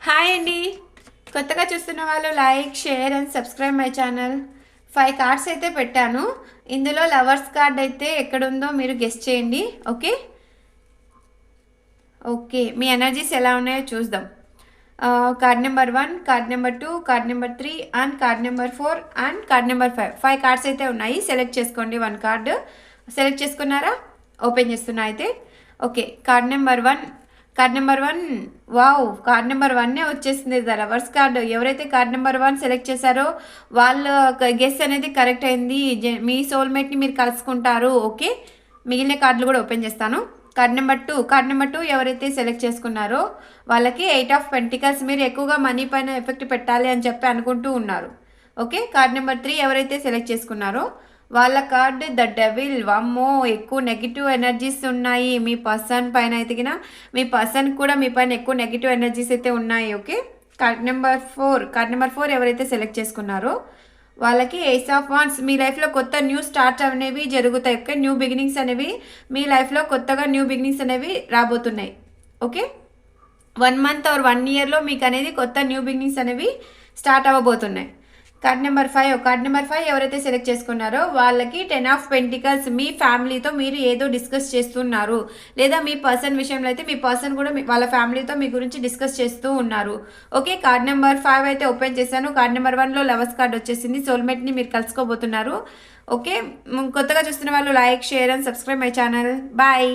Hi అండి. కొత్తగా చూస్తున్న వాళ్ళు like, share and subscribe my channel. 5 cards అయితే పెట్టాను. ఇందులో లవర్స్ కార్డ్ అయితే ఎక్కడుందో మీరు గెస్ చేయండి. ఓకే ఓకే మీ ఎనర్జీస్ ఎలా ఉన్నాయో చూద్దాం. Card number 1, card number 2, card number 3 and card number 4 and card number 5. 5 cards అయితే ఉన్నాయి. సెలెక్ట్ చేసుకోండి. 1 కార్డు సెలెక్ట్ చేసుకున్నారా? ఓపెన్ చేస్తున్నా అయితే. Okay, card number 1. Card number 1, wow, card number 1 వచ్చేసింది. Lovers card. ఎవరైతే కార్డ్ నెంబర్ 1 సెలెక్ట్ చేశారో వాళ్ళ గెస్ అనేది కరెక్ట్ అయింది. మీ సోల్మేట్ని మీరు కలుసుకుంటారు. ఓకే, మిగిలిన కార్డులు కూడా ఓపెన్ చేస్తాను. Card number 2. కార్డ్ నెంబర్ 2 ఎవరైతే సెలెక్ట్ చేసుకున్నారో వాళ్ళకి 8 ఆఫ్ పెంటికల్స్. మీరు ఎక్కువగా మనీ పైన ఎఫెక్ట్ పెట్టాలి అని చెప్పి అనుకుంటూ ఉన్నారు. ఓకే, కార్డ్ నెంబర్ 3 ఎవరైతే సెలెక్ట్ చేసుకున్నారో వాళ్ళ కార్డ్ ద డెవిల్. వామ్మో, ఎక్కువ నెగిటివ్ ఎనర్జీస్ ఉన్నాయి మీ పర్సన్ పైన. అయితే మీ పర్సన్ కూడా మీ పైన ఎక్కువ నెగిటివ్ ఎనర్జీస్ అయితే ఉన్నాయి. Okay, card number 4. Card number 4 ఎవరైతే సెలెక్ట్ చేసుకున్నారో వాళ్ళకి ఏస్ ఆఫ్ వాండ్స్. మీ లైఫ్లో కొత్త న్యూ స్టార్ట్ అనేవి జరుగుతాయి. ఓకే, న్యూ బిగినింగ్స్ అనేవి మీ లైఫ్లో కొత్తగా న్యూ బిగినింగ్స్ అనేవి రాబోతున్నాయి. ఓకే, 1 మంత్ ఆర్ 1 ఇయర్లో మీకు అనేది కొత్త న్యూ బిగినింగ్స్ అనేవి స్టార్ట్ అవ్వబోతున్నాయి. Card number 5. కార్డ్ నెంబర్ 5 ఎవరైతే సెలెక్ట్ చేసుకున్నారో వాళ్ళకి 10 ఆఫ్ పెంటికల్స్. మీ ఫ్యామిలీతో మీరు ఏదో డిస్కస్ చేస్తున్నారు, లేదా మీ పర్సన్ విషయంలో అయితే మీ పర్సన్ కూడా వాళ్ళ ఫ్యామిలీతో మీ గురించి డిస్కస్ చేస్తూ ఉన్నారు. ఓకే, కార్డ్ నెంబర్ 5 అయితే ఓపెన్ చేశాను. కార్డ్ నెంబర్ 1లో లవర్స్ కార్డ్ వచ్చేసింది. సోల్మేట్ని మీరు కలుసుకోబోతున్నారు. ఓకే, కొత్తగా చూస్తున్న వాళ్ళు like, share and subscribe my channel. Bye.